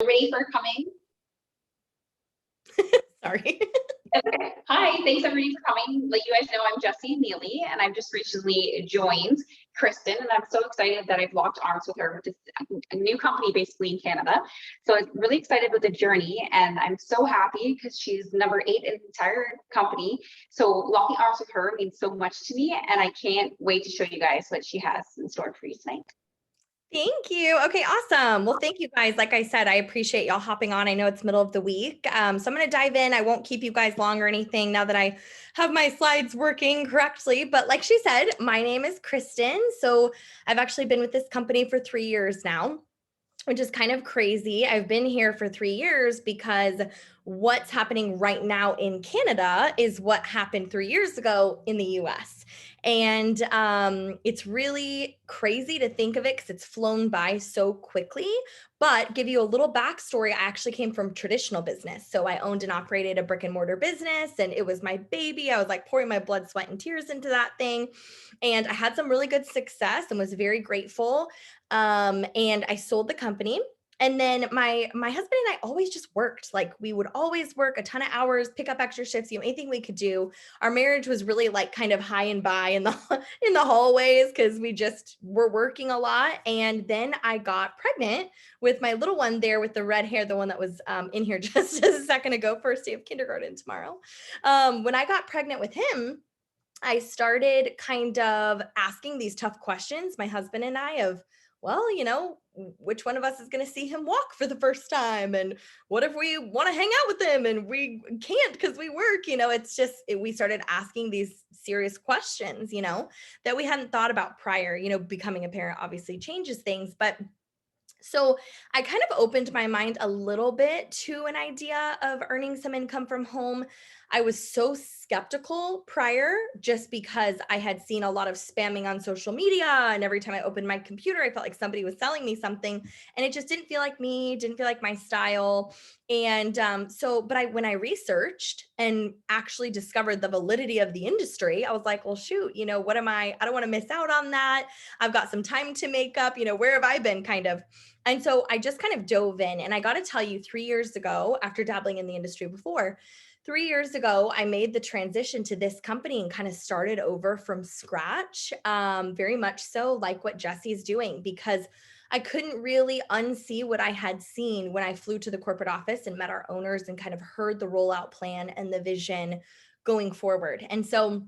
Ready for coming? Sorry. Okay. Hi, thanks everybody for coming. Like you guys know, I'm Jessie Neely, and I've just recently joined Kristen, and I'm so excited that I've locked arms with her with this a new company basically in Canada. So I'm really excited with the journey, and I'm so happy because she's number 8 in the entire company. So locking arms with her means so much to me, and I can't wait to show you guys what she has in store for you tonight. Thank you. Okay, awesome. Well, thank you guys. Like I said, I appreciate y'all hopping on. I know it's middle of the week. So I'm going to dive in. I won't keep you guys long or anything now that I have my slides working correctly. But like she said, my name is Kristen. So I've actually been with this company for 3 years now, which is kind of crazy. I've been here for 3 years because what's happening right now in Canada is what happened 3 years ago in the US. And it's really crazy to think of it because it's flown by so quickly. But give you a little backstory, I actually came from traditional business. So I owned and operated a brick and mortar business, and it was my baby. I was like pouring my blood, sweat, and tears into that thing. And I had some really good success and was very grateful. And I sold the company. And then my husband and I always just worked. Like we would always work a ton of hours, pick up extra shifts, anything we could do. Our marriage was really like kind of high and by in the in the hallways because we just were working a lot. And then I got pregnant with my little one there with the red hair, the one that was in here just a second ago, first day of kindergarten tomorrow. When I got pregnant with him, I started kind of asking these tough questions, my husband and I, of, well, which one of us is going to see him walk for the first time? And what if we want to hang out with him and we can't because we work? It's just, we started asking these serious questions, that we hadn't thought about prior. Becoming a parent obviously changes things, but so I kind of opened my mind a little bit to an idea of earning some income from home. I was so skeptical prior just because I had seen a lot of spamming on social media. And every time I opened my computer, I felt like somebody was selling me something. And it just didn't feel like me, didn't feel like my style. And but when I researched and actually discovered the validity of the industry, I was like, well, shoot, what am I don't want to miss out on that. I've got some time to make up, where have I been kind of? And so I just kind of dove in, and I got to tell you, 3 years ago, after dabbling in the industry before, 3 years ago, I made the transition to this company and kind of started over from scratch, very much so like what Jessie's doing, because I couldn't really unsee what I had seen when I flew to the corporate office and met our owners and kind of heard the rollout plan and the vision going forward. And so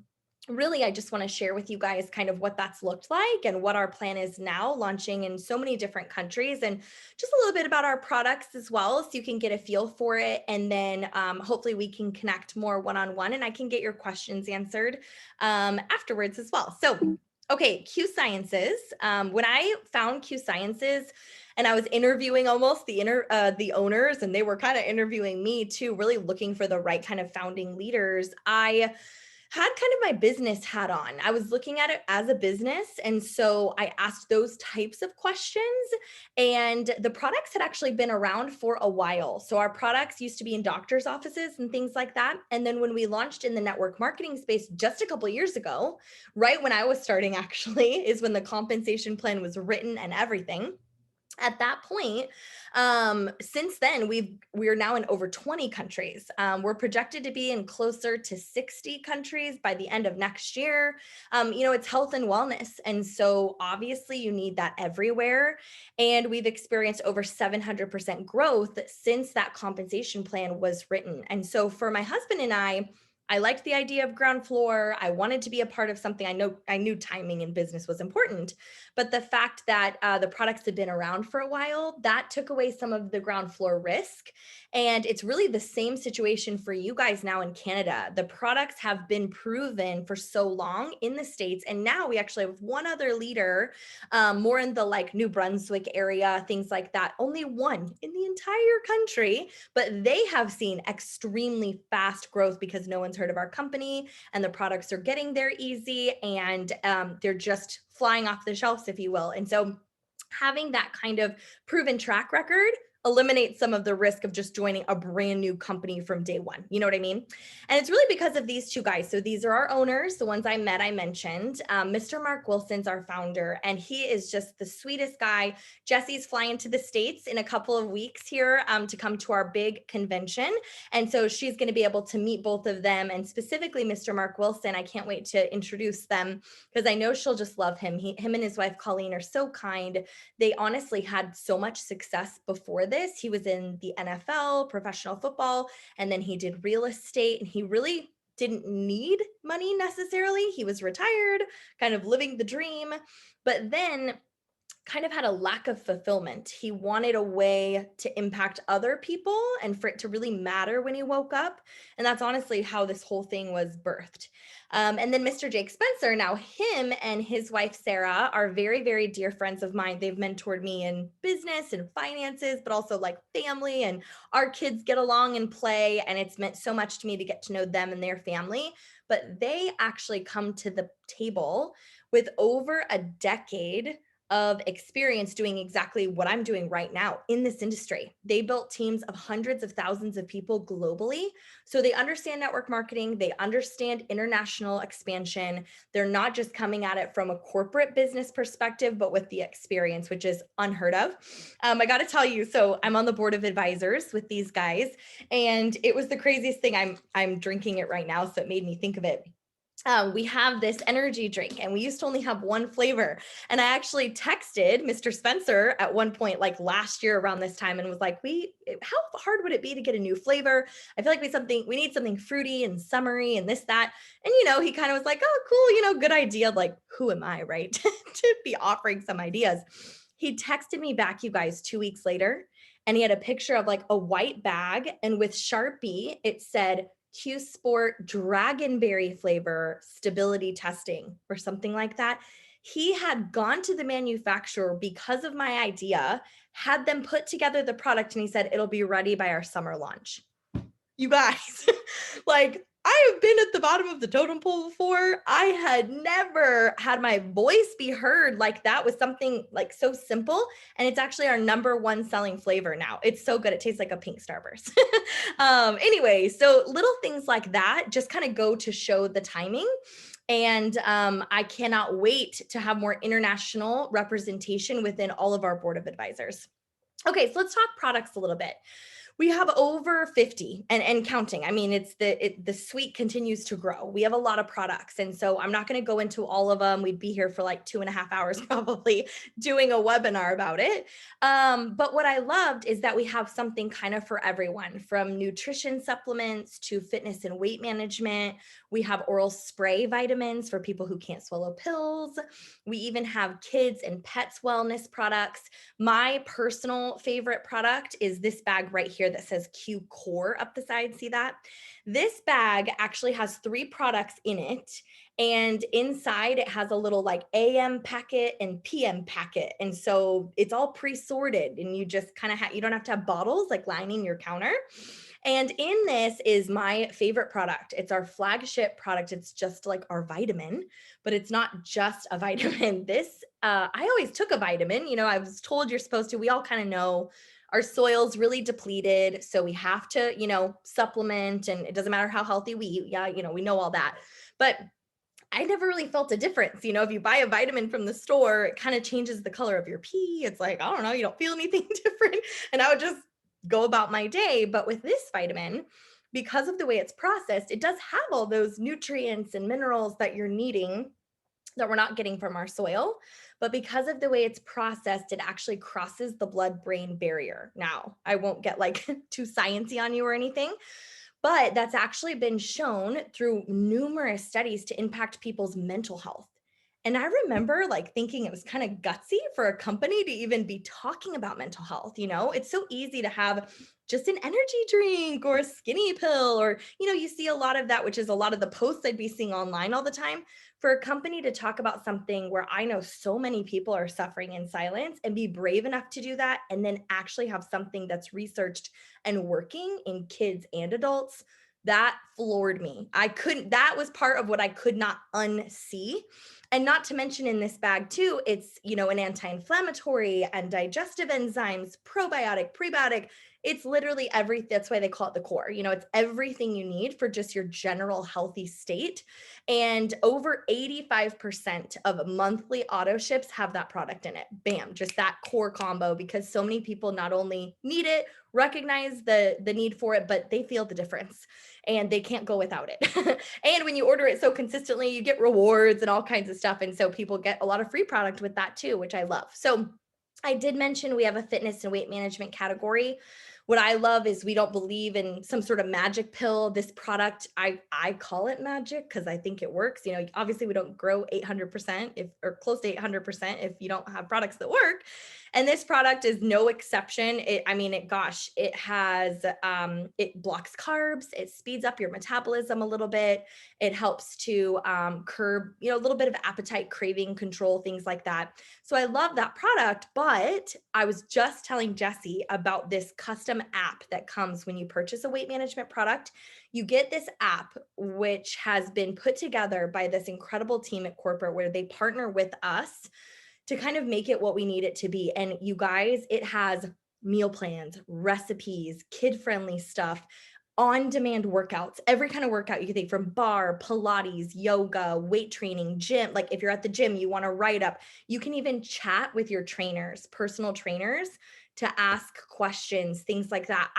really, I just want to share with you guys kind of what that's looked like and what our plan is now, launching in so many different countries, and just a little bit about our products as well, so you can get a feel for it. And then hopefully we can connect more one-on-one and I can get your questions answered afterwards as well. So, okay, Q Sciences. When I found Q Sciences, and I was interviewing almost the owners, and they were kind of interviewing me too, really looking for the right kind of founding leaders, I had kind of my business hat on. I was looking at it as a business. And so I asked those types of questions. And the products had actually been around for a while. So our products used to be in doctors' offices and things like that. And then when we launched in the network marketing space just a couple of years ago, right when I was starting actually, is when the compensation plan was written and everything. At that point, since then, we're now in over 20 countries. We're projected to be in closer to 60 countries by the end of next year. It's health and wellness. And so obviously you need that everywhere. And we've experienced over 700% growth since that compensation plan was written. And so for my husband and I liked the idea of ground floor. I wanted to be a part of something. I knew timing in business was important, but the fact that the products had been around for a while, that took away some of the ground floor risk. And it's really the same situation for you guys now in Canada. The products have been proven for so long in the States. And now we actually have one other leader, more in the like New Brunswick area, things like that. Only one in the entire country, but they have seen extremely fast growth because no one's heard of our company and the products are getting there easy, and they're just flying off the shelves, if you will. And so having that kind of proven track record eliminate some of the risk of just joining a brand new company from day one. You know what I mean? And it's really because of these two guys. So these are our owners, the ones I met, I mentioned. Mr. Mark Wilson's our founder, and he is just the sweetest guy. Jesse's flying to the States in a couple of weeks here to come to our big convention. And so she's going to be able to meet both of them, and specifically Mr. Mark Wilson. I can't wait to introduce them because I know she'll just love him. Him and his wife, Colleen, are so kind. They honestly had so much success before this. He was in the NFL, professional football, and then he did real estate, and he really didn't need money necessarily. He was retired, kind of living the dream, but then kind of had a lack of fulfillment. He wanted a way to impact other people and for it to really matter when he woke up. And that's honestly how this whole thing was birthed. And then Mr. Jake Spencer, now him and his wife, Sarah, are very, very dear friends of mine. They've mentored me in business and finances, but also like family, and our kids get along and play. And it's meant so much to me to get to know them and their family. But they actually come to the table with over a decade of experience doing exactly what I'm doing right now in this industry. They built teams of hundreds of thousands of people globally. So they understand network marketing, they understand international expansion. They're not just coming at it from a corporate business perspective, but with the experience, which is unheard of. I got to tell you, so I'm on the board of advisors with these guys, and it was the craziest thing. I'm drinking it right now, so it made me think of it. We have this energy drink, and we used to only have one flavor. And I actually texted Mr. Spencer at one point, like last year around this time, and was like, how hard would it be to get a new flavor? I feel like we need something fruity and summery and this, that. And, he kind of was like, oh, cool, good idea. Like, who am I, right? to be offering some ideas. He texted me back, you guys, 2 weeks later, and he had a picture of like a white bag, and with Sharpie, it said, Q Sport Dragonberry flavor stability testing or something like that. He had gone to the manufacturer because of my idea, had them put together the product, and he said, it'll be ready by our summer launch. You guys, like, I have been at the bottom of the totem pole before. I had never had my voice be heard like that with something like so simple. And it's actually our #1 selling flavor now. It's so good. It tastes like a pink Starburst. Anyway, so little things like that just kind of go to show the timing. And I cannot wait to have more international representation within all of our board of advisors. Okay, so let's talk products a little bit. We have over 50 and counting. I mean, the suite continues to grow. We have a lot of products. And so I'm not going to go into all of them. We'd be here for like 2.5 hours probably doing a webinar about it. But what I loved is that we have something kind of for everyone, from nutrition supplements to fitness and weight management. We have oral spray vitamins for people who can't swallow pills. We even have kids and pets wellness products. My personal favorite product is this bag right here that says Q Core up the side. See that? This bag actually has 3 products in it. And inside it has a little like AM packet and PM packet. And so it's all pre-sorted, and you just kind of you don't have to have bottles like lining your counter. And in this is my favorite product. It's our flagship product. It's just like our vitamin, but it's not just a vitamin. I always took a vitamin. I was told you're supposed to. We all kind of know our soil's really depleted, so we have to, supplement, and it doesn't matter how healthy we eat. Yeah, we know all that. But I never really felt a difference. If you buy a vitamin from the store, it kind of changes the color of your pee. It's like, I don't know, you don't feel anything different. And I would just go about my day. But with this vitamin, because of the way it's processed, it does have all those nutrients and minerals that you're needing that we're not getting from our soil. But because of the way it's processed, it actually crosses the blood-brain barrier. Now, I won't get like too sciencey on you or anything, but that's actually been shown through numerous studies to impact people's mental health. And I remember like thinking it was kind of gutsy for a company to even be talking about mental health. It's so easy to have just an energy drink or a skinny pill, or, you see a lot of that, which is a lot of the posts I'd be seeing online all the time. For a company to talk about something where I know so many people are suffering in silence and be brave enough to do that, and then actually have something that's researched and working in kids and adults, That floored me. That was part of what I could not unsee. And not to mention in this bag too, it's, an anti-inflammatory and digestive enzymes, probiotic, prebiotic. It's literally that's why they call it the core. It's everything you need for just your general healthy state. And over 85% of monthly auto ships have that product in it. Bam, just that core combo, because so many people not only need it, recognize the need for it, but they feel the difference and they can't go without it. And when you order it so consistently, you get rewards and all kinds of stuff. And so people get a lot of free product with that too, which I love. So I did mention we have a fitness and weight management category. What I love is we don't believe in some sort of magic pill. This product, I call it magic because I think it works. Obviously we don't grow 800% or close to 800% if you don't have products that work. And this product is no exception. It has, it blocks carbs. It speeds up your metabolism a little bit. It helps to curb, a little bit of appetite, craving control, things like that. So I love that product, but I was just telling Jessie about this custom app that comes when you purchase a weight management product. You get this app, which has been put together by this incredible team at corporate where they partner with us to kind of make it what we need it to be. And you guys, it has meal plans, recipes, kid-friendly stuff, on-demand workouts, every kind of workout you can think, from bar, Pilates, yoga, weight training, gym. Like if you're at the gym, you want to write up, you can even chat with your trainers, personal trainers, to ask questions, things like that.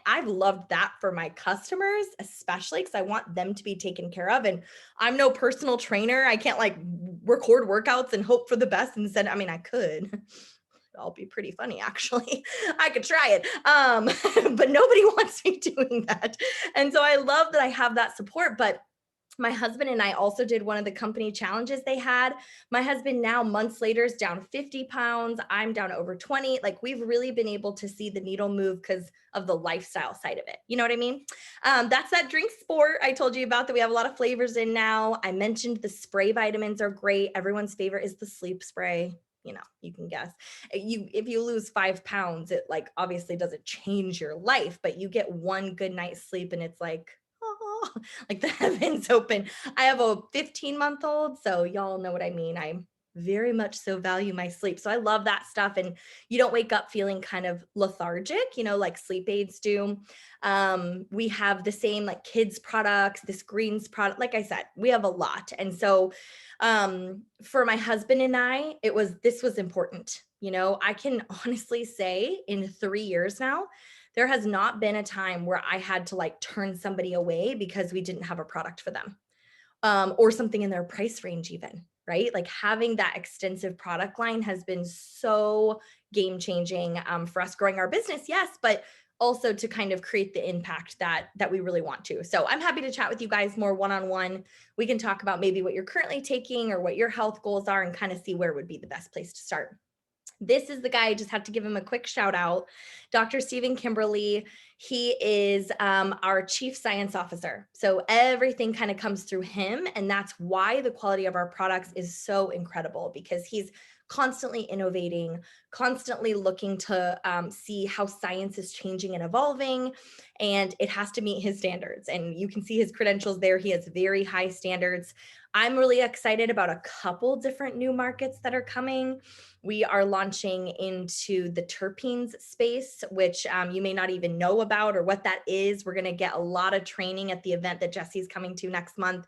I've loved that for my customers, especially because I want them to be taken care of. And I'm no personal trainer. I can't like record workouts and hope for the best and send, I could. I'll be pretty funny, actually. I could try it. But nobody wants me doing that. And so I love that I have that support. But my husband and I also did one of the company challenges they had. My husband now months later is down 50 pounds. I'm down over 20. Like we've really been able to see the needle move because of the lifestyle side of it. You know what I mean? That's that drink sport I told you about that we have a lot of flavors in now. I mentioned the spray vitamins are great. Everyone's favorite is the sleep spray. You can guess. If you lose 5 pounds, it like obviously doesn't change your life, but you get one good night's sleep and it's like, oh, like the heavens open. I have a 15-month-old, so y'all know what I mean. I very much so value my sleep. So I love that stuff. And you don't wake up feeling kind of lethargic, like sleep aids do. We have the same like kids products, this greens product. Like I said, we have a lot. And so for my husband and I, this was important. I can honestly say in 3 years now, there has not been a time where I had to like turn somebody away because we didn't have a product for them, or something in their price range even, right? Like having that extensive product line has been so game changing for us growing our business, yes, but also to kind of create the impact that we really want to. So I'm happy to chat with you guys more one-on-one. We can talk about maybe what you're currently taking or what your health goals are and kind of see where would be the best place to start. This is the guy, I just have to give him a quick shout out, Dr. Stephen Kimberly. He is our chief science officer. So everything kind of comes through him. And that's why the quality of our products is so incredible, because he's constantly innovating, constantly looking to see how science is changing and evolving, and it has to meet his standards. And you can see his credentials there. He has very high standards. I'm really excited about a couple different new markets that are coming. We are launching into the terpenes space, which you may not even know about or what that is. We're going to get a lot of training at the event that Jesse's coming to next month.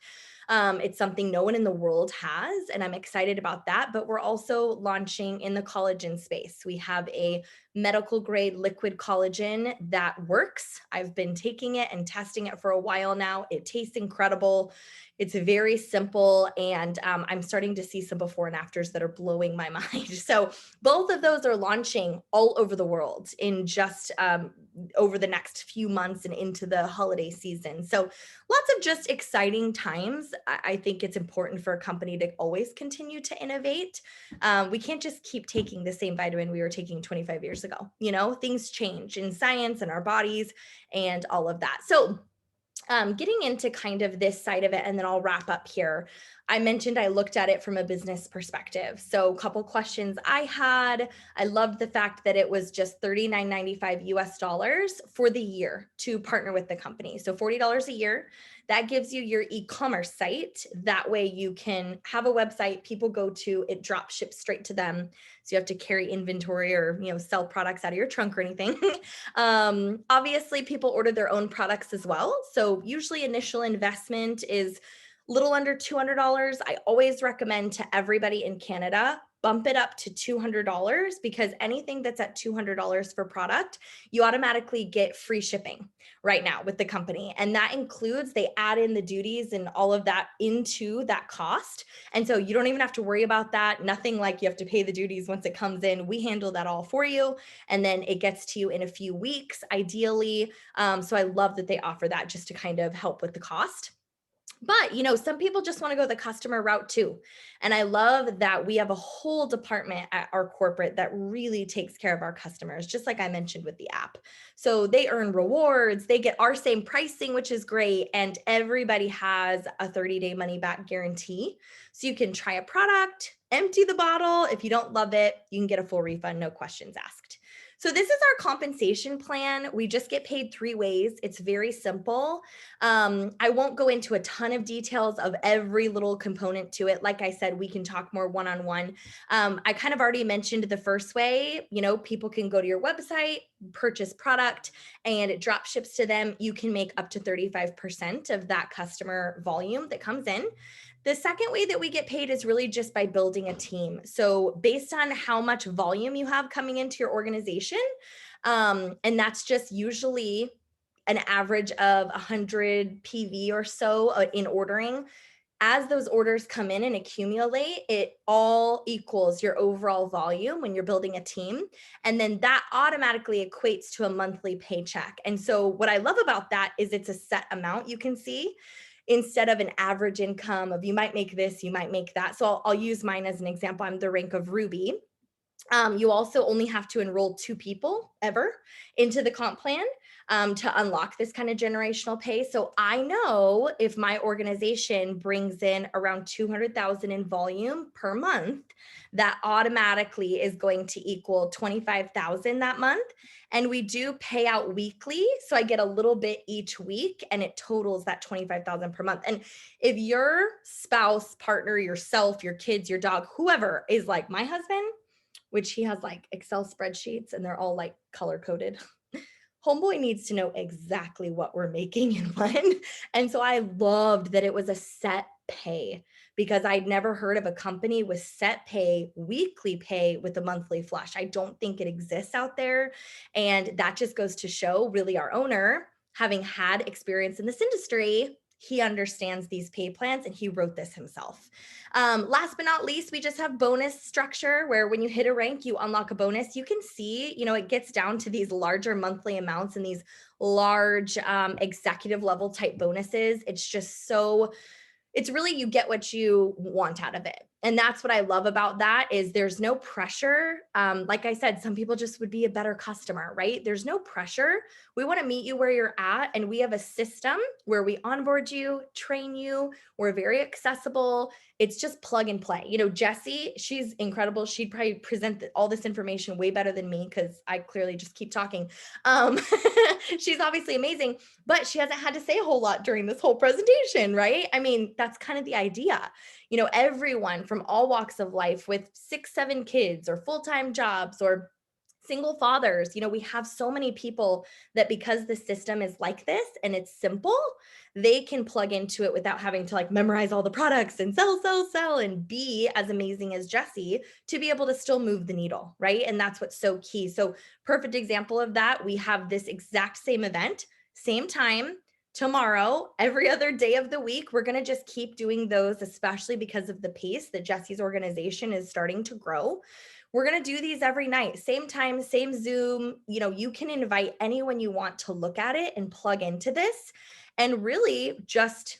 It's something no one in the world has, and I'm excited about that. But we're also launching in the collagen space. We have a medical grade liquid collagen that works. I've been taking it and testing it for a while now. It tastes incredible. It's very simple, and I'm starting to see some before and afters that are blowing my mind. So both of those are launching all over the world in just over the next few months and into the holiday season. So lots of just exciting times. I think it's important for a company to always continue to innovate. We can't just keep taking the same vitamin we were taking 25 years ago. Things change in science and our bodies and all of that. So getting into kind of this side of it, and then I'll wrap up here. I mentioned I looked at it from a business perspective. So a couple questions I had. I loved the fact that it was just $39.95 US dollars for the year to partner with the company. So $40 a year. That gives you your e-commerce site. That way you can have a website people go to, it drop ships straight to them. So you have to carry inventory or, sell products out of your trunk or anything. Obviously people order their own products as well. So usually initial investment is little under $200. I always recommend to everybody in Canada, bump it up to $200 because anything that's at $200 for product, you automatically get free shipping right now with the company. And that includes, they add in the duties and all of that into that cost. And so you don't even have to worry about that. Nothing like you have to pay the duties once it comes in. We handle that all for you. And then it gets to you in a few weeks, ideally. So I love that they offer that just to kind of help with the cost. But, some people just want to go the customer route too. And I love that we have a whole department at our corporate that really takes care of our customers, just like I mentioned with the app. So they earn rewards, they get our same pricing, which is great. And everybody has a 30-day money back guarantee. So you can try a product, empty the bottle. If you don't love it, you can get a full refund, no questions asked. So this is our compensation plan. We just get paid 3 ways. It's very simple. I won't go into a ton of details of every little component to it. Like I said, we can talk more one-on-one. I kind of already mentioned the first way, people can go to your website, purchase product, and it drop ships to them. You can make up to 35% of that customer volume that comes in. The second way that we get paid is really just by building a team. So based on how much volume you have coming into your organization, and that's just usually an average of 100 PV or so in ordering. As those orders come in and accumulate, it all equals your overall volume when you're building a team. And then that automatically equates to a monthly paycheck. And so what I love about that is it's a set amount you can see instead of an average income of you might make this, you might make that. So I'll use mine as an example. I'm the rank of Ruby. You also only have to enroll 2 people ever into the comp plan to unlock this kind of generational pay. So I know if my organization brings in around 200,000 in volume per month, that automatically is going to equal 25,000 that month. And we do pay out weekly. So I get a little bit each week and it totals that 25,000 per month. And if your spouse, partner, yourself, your kids, your dog, whoever is like my husband, which he has like Excel spreadsheets and they're all like color coded. Homeboy needs to know exactly what we're making in one. And so I loved that it was a set pay because I'd never heard of a company with set pay, weekly pay with a monthly flush. I don't think it exists out there. And that just goes to show really our owner, having had experience in this industry, he understands these pay plans and he wrote this himself. Last but not least, we just have bonus structure where when you hit a rank, you unlock a bonus. You can see, it gets down to these larger monthly amounts and these large executive level type bonuses. It's really, you get what you want out of it. And that's what I love about that is there's no pressure. Like I said, some people just would be a better customer, right? There's no pressure. We want to meet you where you're at. And we have a system where we onboard you, train you. We're very accessible. It's just plug and play. Jessie, she's incredible. She'd probably present all this information way better than me because I clearly just keep talking. She's obviously amazing, but she hasn't had to say a whole lot during this whole presentation, right? I mean, that's kind of the idea. Everyone from all walks of life with 6, 7 kids or full-time jobs or single fathers, we have so many people that because the system is like this and it's simple, they can plug into it without having to memorize all the products and sell and be as amazing as Jessie to be able to still move the needle, right? And that's what's so key. So perfect example of that, we have this exact same event, same time, tomorrow, every other day of the week. We're going to just keep doing those, especially because of the pace that Jessie's organization is starting to grow. We're going to do these every night, same time, same Zoom. You can invite anyone you want to look at it and plug into this. And really just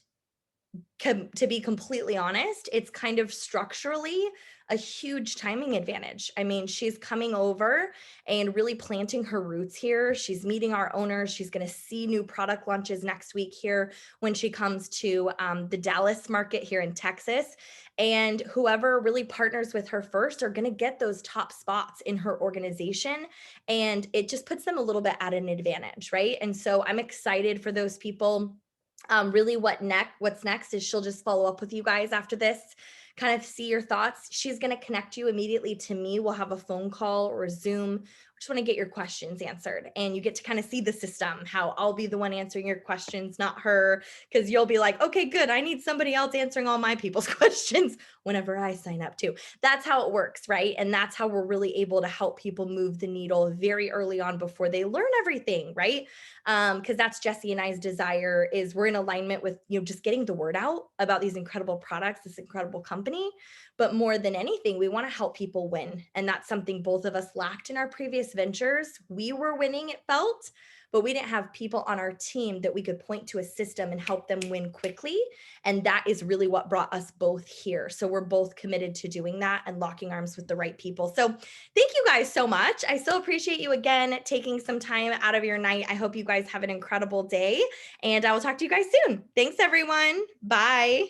to be completely honest, it's kind of structurally a huge timing advantage. I mean, she's coming over and really planting her roots here. She's meeting our owners. She's going to see new product launches next week here when she comes to the Dallas market here in Texas. And whoever really partners with her first are going to get those top spots in her organization. And it just puts them a little bit at an advantage, right? And so I'm excited for those people. Really what's next is she'll just follow up with you guys after this, kind of see your thoughts. She's going to connect you immediately to me. We'll have a phone call or a Zoom. I just want to get your questions answered, and you get to kind of see the system, how I'll be the one answering your questions, not her, because you'll be like, okay, good. I need somebody else answering all my people's questions whenever I sign up too. That's how it works, right? And that's how we're really able to help people move the needle very early on before they learn everything, right? Because that's Jesse and I's desire, is we're in alignment with, just getting the word out about these incredible products, this incredible company. But more than anything, we want to help people win. And that's something both of us lacked in our previous ventures. We were winning, it felt, but we didn't have people on our team that we could point to a system and help them win quickly. And that is really what brought us both here. So we're both committed to doing that and locking arms with the right people. So thank you guys so much. I so appreciate you again taking some time out of your night. I hope you guys have an incredible day, and I will talk to you guys soon. Thanks, everyone. Bye.